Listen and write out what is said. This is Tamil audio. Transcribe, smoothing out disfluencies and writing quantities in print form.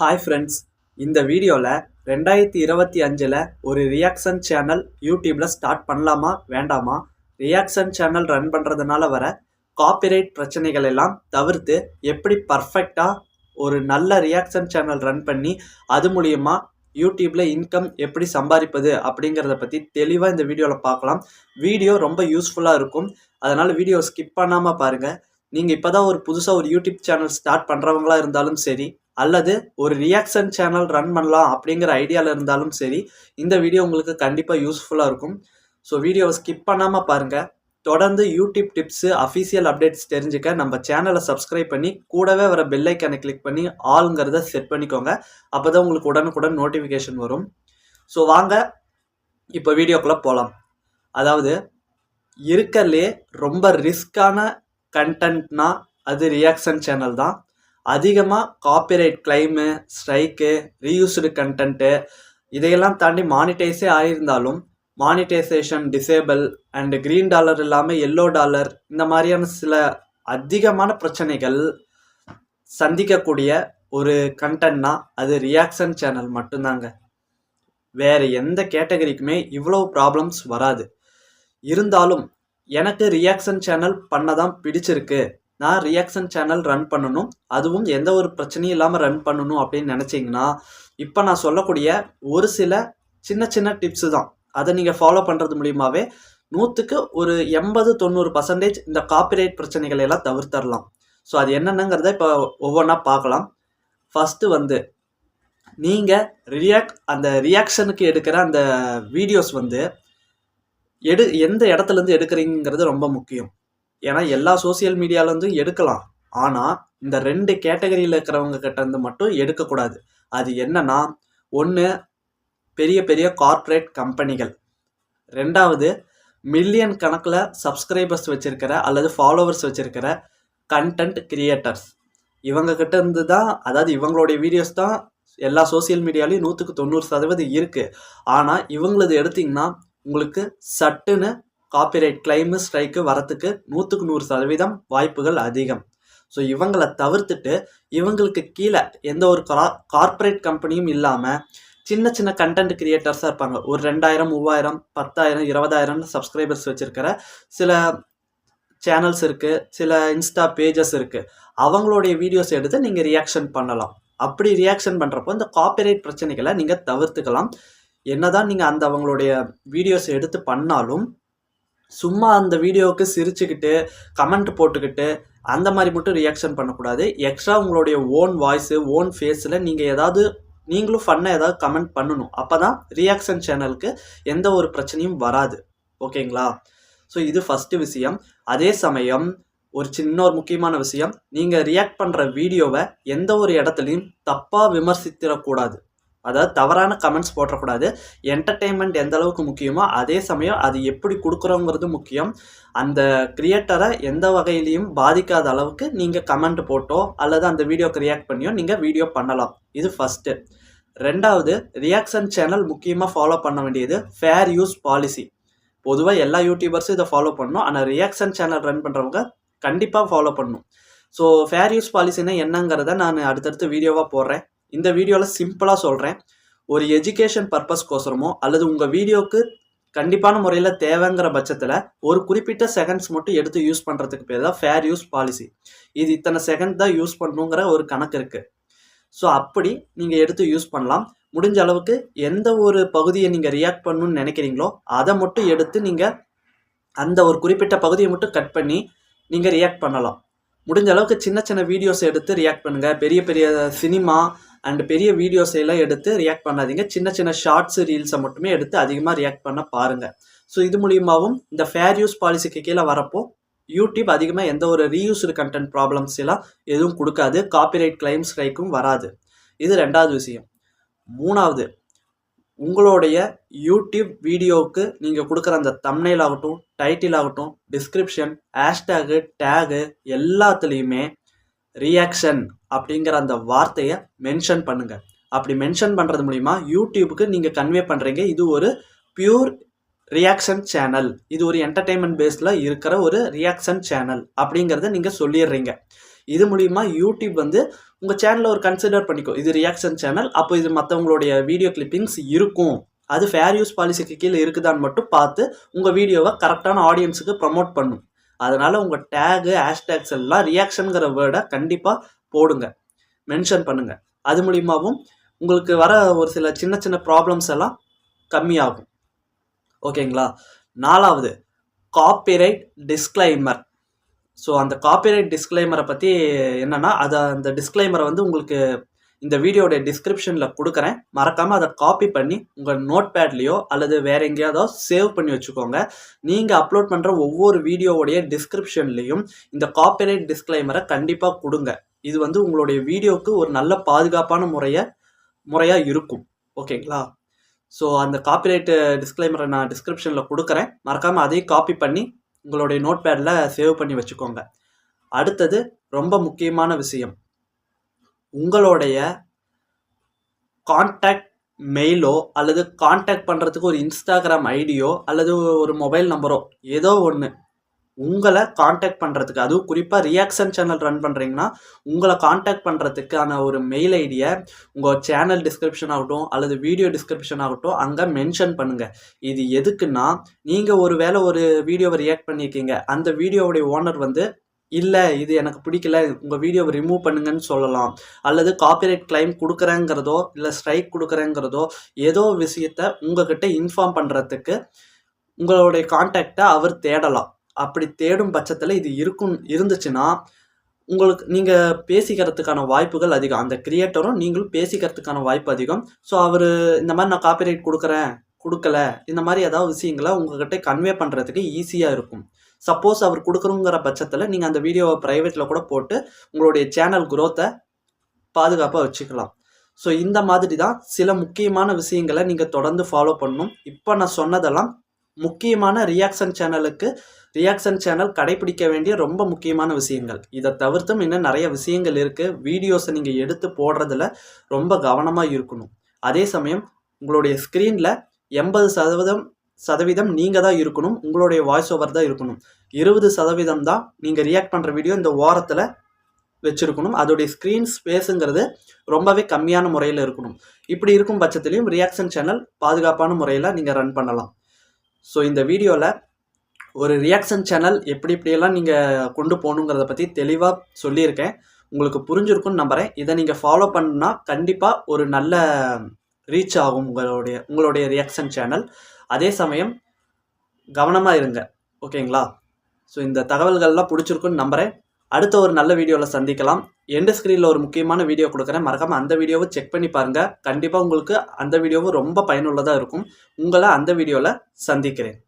ஹாய் ஃப்ரெண்ட்ஸ், இந்த வீடியோவில் 2025 ஒரு ரியாக்ஷன் சேனல் யூடியூப்பில் ஸ்டார்ட் பண்ணலாமா வேண்டாமா, ரியாக்ஷன் சேனல் ரன் பண்ணுறதுனால வர காப்பிரைட் பிரச்சனைகள் எல்லாம் தவிர்த்து எப்படி பர்ஃபெக்டாக ஒரு நல்ல ரியாக்ஷன் சேனல் ரன் பண்ணி அது மூலியமா யூடியூப்பில் இன்கம் எப்படி சம்பாதிப்பது அப்படிங்கிறத பற்றி தெளிவாக இந்த வீடியோவில் பார்க்கலாம். வீடியோ ரொம்ப யூஸ்ஃபுல்லாக இருக்கும், அதனால் வீடியோ ஸ்கிப் பண்ணாமல் பாருங்கள். நீங்கள் இப்போ தான் ஒரு புதுசாக ஒரு யூடியூப் சேனல் ஸ்டார்ட் பண்ணுறவங்களா இருந்தாலும் சரி, அல்லது ஒரு ரியாக்ஷன் சேனல் ரன் பண்ணலாம் அப்படிங்கிற ஐடியாவில் இருந்தாலும் சரி, இந்த வீடியோ உங்களுக்கு கண்டிப்பாக யூஸ்ஃபுல்லாக இருக்கும். ஸோ வீடியோவை ஸ்கிப் பண்ணாமல் பாருங்கள். தொடர்ந்து யூடியூப் டிப்ஸு, அஃபீஷியல் அப்டேட்ஸ் தெரிஞ்சுக்க நம்ம சேனலை சப்ஸ்கிரைப் பண்ணி கூடவே வர பெல் ஐக்கானை கிளிக் பண்ணி ஆளுங்கிறத செட் பண்ணிக்கோங்க. அப்போ தான் உங்களுக்கு உடனுக்குடன் நோட்டிஃபிகேஷன் வரும். ஸோ வாங்க இப்போ வீடியோக்குள்ளே போகலாம். அதாவது இருக்கறதுலே ரொம்ப ரிஸ்கான கண்டென்ட்னா அது ரியாக்ஷன் சேனல் தான். அதிகமாக copyright claim, strike, reused content இதையெல்லாம் தாண்டி மானிட்டைஸே ஆகியிருந்தாலும் monetization disable and green dollar இல்லாமல் எல்லோ டாலர் இந்த மாதிரியான சில அதிகமான பிரச்சனைகள் சந்திக்கக்கூடிய ஒரு கண்டென்ட்னா அது ரியாக்ஷன் சேனல் மட்டும்தாங்க. வேறு எந்த கேட்டகரிக்குமே இவ்வளோ ப்ராப்ளம்ஸ் வராது. இருந்தாலும் எனக்கு ரியாக்ஷன் சேனல் பண்ண தான் பிடிச்சிருக்கு, நான் ரியாக்ஷன் சேனல் ரன் பண்ணணும், அதுவும் எந்த ஒரு பிரச்சனையும் இல்லாமல் ரன் பண்ணணும் அப்படின்னு நினச்சிங்கன்னா இப்போ நான் சொல்லக்கூடிய ஒரு சில சின்ன சின்ன டிப்ஸு தான். அதை நீங்கள் ஃபாலோ பண்ணுறது மூலியமாகவே 100க்கு ஒரு 80-90% இந்த காப்பிரைட் பிரச்சனைகளை எல்லாம் தவிர்த்தரலாம். ஸோ அது என்னென்னங்கிறத இப்போ ஒவ்வொன்றா பார்க்கலாம். ஃபஸ்ட்டு நீங்கள் அந்த ரியாக்ஷனுக்கு எடுக்கிற அந்த வீடியோஸ் எந்த இடத்துலேருந்து எடுக்கிறீங்கிறது ரொம்ப முக்கியம். ஏன்னா எல்லா சோசியல் மீடியாவிலேருந்து எடுக்கலாம், ஆனால் இந்த 2 கேட்டகரியில் இருக்கிறவங்க கிட்ட இருந்து மட்டும் எடுக்கக்கூடாது. அது என்னன்னா, ஒன்று பெரிய பெரிய கார்ப்பரேட் கம்பெனிகள், 2வது மில்லியன் கணக்கில் சப்ஸ்கிரைபர்ஸ் வச்சுருக்கிற அல்லது ஃபாலோவர்ஸ் வச்சுருக்கிற கண்டென்ட் கிரியேட்டர்ஸ். இவங்க கிட்ட இருந்து தான், அதாவது இவங்களுடைய வீடியோஸ் தான் எல்லா சோசியல் மீடியாலையும் 100க்கு 90% இருக்குது. ஆனால் இவங்களது எடுத்திங்கன்னா உங்களுக்கு சட்டுன்னு காப்பிரைட் கிளைமு, ஸ்ட்ரைக்கு வரத்துக்கு 100க்கு 100% வாய்ப்புகள் அதிகம். ஸோ இவங்களை தவிர்த்துட்டு இவங்களுக்கு கீழே எந்த ஒரு கார்ப்பரேட் கம்பெனியும் இல்லாமல் சின்ன சின்ன கண்டென்ட் கிரியேட்டர்ஸாக இருப்பாங்க. ஒரு 2000, 3000, 10,000, 20,000 சப்ஸ்கிரைபர்ஸ் வச்சுருக்கிற சில சேனல்ஸ் இருக்குது, சில இன்ஸ்டா பேஜஸ் இருக்குது. அவங்களுடைய வீடியோஸ் எடுத்து நீங்கள் ரியாக்ஷன் பண்ணலாம். அப்படி ரியாக்ஷன் பண்ணுறப்போ இந்த காப்பிரைட் பிரச்சனைகளை நீங்கள் தவிர்த்துக்கலாம். என்னதான் நீங்கள் அவங்களுடைய வீடியோஸ் எடுத்து பண்ணாலும் சும்மா அந்த வீடியோவுக்கு சிரிச்சுக்கிட்டு கமெண்ட் போட்டுக்கிட்டு அந்த மாதிரி மட்டும் ரியாக்ஷன் பண்ணக்கூடாது. எக்ஸ்ட்ரா உங்களுடைய ஓன் வாய்ஸு, ஓன் ஃபேஸில் நீங்கள் நீங்களும் ஃபன்னாக ஏதாவது கமெண்ட் பண்ணணும். அப்போ தான் ரியாக்ஷன் சேனலுக்கு எந்த ஒரு பிரச்சனையும் வராது. ஓகேங்களா? ஸோ இது ஃபஸ்ட்டு விஷயம். அதே சமயம் ஒரு முக்கியமான விஷயம், நீங்கள் ரியாக்ட் பண்ணுற வீடியோவை எந்த ஒரு இடத்துலையும் தப்பாக விமர்சித்திடக்கூடாது. அதாவது தவறான கமெண்ட்ஸ் போட்டக்கூடாது. என்டர்டெயின்மெண்ட் எந்த அளவுக்கு முக்கியமோ அதே சமயம் அது எப்படி கொடுக்குறோங்கிறது முக்கியம். அந்த கிரியேட்டரை எந்த வகையிலையும் பாதிக்காத அளவுக்கு நீங்கள் கமெண்ட் போட்டோ அல்லது அந்த வீடியோக்கு ரியாக்ட் பண்ணியோ நீங்கள் வீடியோ பண்ணலாம். இது ஃபஸ்ட்டு. 2வது, ரியாக்ஷன் சேனல் முக்கியமாக ஃபாலோ பண்ண வேண்டியது ஃபேர் யூஸ் பாலிசி. பொதுவாக எல்லா யூடியூபர்ஸும் இதை ஃபாலோ பண்ணணும், ஆனால் ரியாக்ஷன் சேனல் ரன் பண்ணுறவங்க கண்டிப்பாக ஃபாலோ பண்ணணும். ஸோ ஃபேர் யூஸ் பாலிசின்னா என்னங்கிறத நான் அடுத்தடுத்து வீடியோவாக போடுறேன். இந்த வீடியோவில் சிம்பிளாக சொல்கிறேன். ஒரு எஜுகேஷன் பர்பஸ்க்கோசரமோ அல்லது உங்கள் வீடியோவுக்கு கண்டிப்பான முறையில் தேவைங்கிற பட்சத்தில் ஒரு குறிப்பிட்ட செகண்ட்ஸ் மட்டும் எடுத்து யூஸ் பண்ணுறதுக்கு பேர் தான் ஃபேர் யூஸ் பாலிசி. இது இத்தனை செகண்ட் தான் யூஸ் பண்ணணுங்கிற ஒரு கணக்கு இருக்குது. ஸோ அப்படி நீங்கள் எடுத்து யூஸ் பண்ணலாம். முடிஞ்ச அளவுக்கு எந்த ஒரு பகுதியை நீங்கள் ரியாக்ட் பண்ணணும்னு நினைக்கிறீங்களோ அதை மட்டும் எடுத்து நீங்கள் அந்த ஒரு குறிப்பிட்ட பகுதியை மட்டும் கட் பண்ணி நீங்கள் ரியாக்ட் பண்ணலாம். முடிஞ்ச அளவுக்கு சின்ன சின்ன வீடியோஸ் எடுத்து ரியாக்ட் பண்ணுங்கள். பெரிய பெரிய சினிமா அண்ட் பெரிய வீடியோஸ் எல்லாம் எடுத்து ரியாக்ட் பண்ணாதீங்க. சின்ன சின்ன ஷார்ட்ஸு, ரீல்ஸை மட்டுமே எடுத்து அதிகமாக ரியாக்ட் பண்ண பாருங்கள். ஸோ இது மூலியமாகவும் இந்த ஃபேர் யூஸ் பாலிசிக்கு கீழே வரப்போ யூடியூப் அதிகமாக எந்த ஒரு ரீயூஸ்டு கண்டென்ட் ப்ராப்ளம்ஸ் எல்லாம் எதுவும் கொடுக்காது, காப்பிரைட் கிளைம் ஸ்ட்ரைக்கும் வராது. இது 2வது விஷயம். 3வது, உங்களுடைய யூடியூப் வீடியோவுக்கு நீங்கள் கொடுக்குற அந்த தம்ப்நெயில் ஆகட்டும், டைட்டில் ஆகட்டும், டிஸ்கிரிப்ஷன், ஹேஷ்டேகு, டேகு எல்லாத்துலேயுமே ரியாக்ஷன் அப்படிங்கிற அந்த வார்த்தையை மென்ஷன் பண்ணுங்கள். அப்படி மென்ஷன் பண்ணுறது மூலிமா யூடியூபுக்கு நீங்கள் கன்வே பண்ணுறீங்க இது ஒரு பியூர் ரியாக்ஷன் சேனல், இது ஒரு என்டர்டெயின்மெண்ட் பேஸில் இருக்கிற ஒரு ரியாக்ஷன் சேனல் அப்படிங்கிறத நீங்கள் சொல்லிடுறீங்க. இது மூலிமா யூடியூப் வந்து உங்கள் சேனலை ஒரு கன்சிடர் பண்ணிக்கும், இது ரியாக்ஷன் சேனல், அப்போ இது மற்றவங்களுடைய வீடியோ கிளிப்பிங்ஸ் இருக்கும், அது ஃபேர் யூஸ் பாலிசிக்கு கீழே இருக்குதான்னு மட்டும் பார்த்து உங்கள் வீடியோவை கரெக்டான ஆடியன்ஸுக்கு ப்ரமோட் பண்ணும். அதனால் உங்கள் டேகு ஹேஷ்டேக்ஸ் எல்லாம் ரியாக்ஷனுங்கிற வேர்டை கண்டிப்பாக போடுங்க, மென்ஷன் பண்ணுங்கள். அது மூலிமாவும் உங்களுக்கு வர ஒரு சில சின்ன சின்ன ப்ராப்ளம்ஸ் எல்லாம் கம்மியாகும். ஓகேங்களா? 4வது காப்பிரைட் டிஸ்க்ளைமர். ஸோ அந்த காப்பிரைட் டிஸ்க்ளைமரை பற்றி என்னென்னா, அந்த டிஸ்க்ளைமரை வந்து உங்களுக்கு இந்த வீடியோட டிஸ்கிரிப்ஷனில் கொடுக்குறேன், மறக்காமல் அதை காப்பி பண்ணி உங்கள் நோட் பேட்லேயோ அல்லது வேறு எங்கேயாவது சேவ் பண்ணி வச்சுக்கோங்க. நீங்கள் அப்லோட் பண்ணுற ஒவ்வொரு வீடியோவுடைய டிஸ்கிரிப்ஷன்லேயும் இந்த காப்பிரைட் டிஸ்க்ளைமரை கண்டிப்பாக கொடுங்க. இது வந்து உங்களுடைய வீடியோவுக்கு ஒரு நல்ல பாதுகாப்பான முறையாக இருக்கும். ஓகேங்களா? ஸோ அந்த காப்பிரைட் டிஸ்க்ளைமரை நான் டிஸ்கிரிப்ஷனில் கொடுக்குறேன், மறக்காமல் அதையும் காப்பி பண்ணி உங்களுடைய நோட் பேடில் சேவ் பண்ணி வச்சுக்கோங்க. அடுத்தது ரொம்ப முக்கியமான விஷயம், உங்களுடைய கான்டாக்ட் மெயிலோ அல்லது கான்டாக்ட் பண்ணுறதுக்கு ஒரு இன்ஸ்டாகிராம் ஐடியோ அல்லது ஒரு மொபைல் நம்பரோ ஏதோ ஒன்று உங்களை கான்டாக்ட் பண்ணுறதுக்கு, அதுவும் குறிப்பாக ரியாக்ஷன் சேனல் ரன் பண்ணுறீங்கன்னா உங்களை கான்டாக்ட் பண்ணுறதுக்கான ஒரு மெயில் ஐடியை உங்கள் சேனல் டிஸ்கிரிப்ஷன் ஆகட்டும் அல்லது வீடியோ டிஸ்கிரிப்ஷன் ஆகட்டும் அங்கே மென்ஷன் பண்ணுங்கள். இது எதுக்குன்னா, நீங்கள் ஒரு வேளை ஒரு வீடியோவை ரியாக்ட் பண்ணியிருக்கீங்க, அந்த வீடியோவுடைய ஓனர் வந்து இல்லை இது எனக்கு பிடிக்கல, உங்கள் வீடியோவை ரிமூவ் பண்ணுங்கன்னு சொல்லலாம், அல்லது காப்பிரைட் கிளைம் கொடுக்குறேங்கிறதோ இல்லை ஸ்ட்ரைக் கொடுக்குறேங்கிறதோ ஏதோ விஷயத்த உங்ககிட்ட இன்ஃபார்ம் பண்ணுறதுக்கு உங்களுடைய கான்டாக்டை அவர் தேடலாம். அப்படி தேடும் பட்சத்தில் இது இருந்துச்சுன்னா உங்களுக்கு நீங்கள் பேசிக்கிறதுக்கான வாய்ப்புகள் அதிகம், அந்த கிரியேட்டரும் நீங்களும் பேசிக்கிறதுக்கான வாய்ப்பு அதிகம். ஸோ அவர் இந்த மாதிரி நான் காப்பிரைட் கொடுக்கல இந்த மாதிரி ஏதாவது விஷயங்களை உங்ககிட்ட கன்வே பண்ணுறதுக்கு ஈஸியாக இருக்கும். சப்போஸ் அவர் கொடுக்குறோங்கிற பட்சத்தில் நீங்கள் அந்த வீடியோவை ப்ரைவேட்டில் கூட போட்டு உங்களுடைய சேனல் குரோத்தை பாதுகாப்பாக வச்சுக்கலாம். ஸோ இந்த மாதிரி தான் சில முக்கியமான விஷயங்களை நீங்கள் தொடர்ந்து ஃபாலோ பண்ணணும். இப்போ நான் சொன்னதெல்லாம் முக்கியமான ரியாக்ஷன் சேனல் கடைபிடிக்க வேண்டிய ரொம்ப முக்கியமான விஷயங்கள். இதை தவிர்த்தும் இன்னும் நிறைய விஷயங்கள் இருக்குது. வீடியோஸை நீங்கள் எடுத்து போடுறதுல ரொம்ப கவனமாக இருக்கணும். அதே சமயம் உங்களுடைய ஸ்க்ரீனில் 80% நீங்கள் தான் இருக்கணும், உங்களுடைய வாய்ஸ் ஓவர் தான் இருக்கணும். 20% தான் நீங்கள் ரியாக்ட் பண்ணுற வீடியோ இந்த ஓரத்தில் வச்சுருக்கணும். அதோடைய ஸ்க்ரீன் ஸ்பேஸுங்கிறது ரொம்பவே கம்மியான முறையில் இருக்கணும். இப்படி இருக்கும் பட்சத்துலேயும் ரியாக்ஷன் சேனல் பாதுகாப்பான முறையில் நீங்கள் ரன் பண்ணலாம். ஸோ இந்த வீடியோவில் ஒரு ரியாக்ஷன் சேனல் எப்படியெல்லாம் நீங்கள் கொண்டு போகணுங்கிறத பற்றி தெளிவாக சொல்லியிருக்கேன். உங்களுக்கு புரிஞ்சிருக்குன்னு நம்புகிறேன். இதை நீங்கள் ஃபாலோ பண்ணால் கண்டிப்பாக ஒரு நல்ல ரீச் ஆகும் உங்களுடைய ரியாக்ஷன் சேனல். அதே சமயம் கவனமாக இருங்க. ஓகேங்களா? ஸோ இந்த தகவல்கள்லாம் பிடிச்சிருக்குன்னு நம்புகிறேன். அடுத்த ஒரு நல்ல வீடியோவில் சந்திக்கலாம். எண்டு ஸ்க்ரீனில் ஒரு முக்கியமான வீடியோ கொடுக்குறேன், மறக்காமல் அந்த வீடியோவை செக் பண்ணி பாருங்கள். கண்டிப்பாக உங்களுக்கு அந்த வீடியோவும் ரொம்ப பயனுள்ளதாக இருக்கும். உங்களை அந்த வீடியோவில் சந்திக்கிறேன்.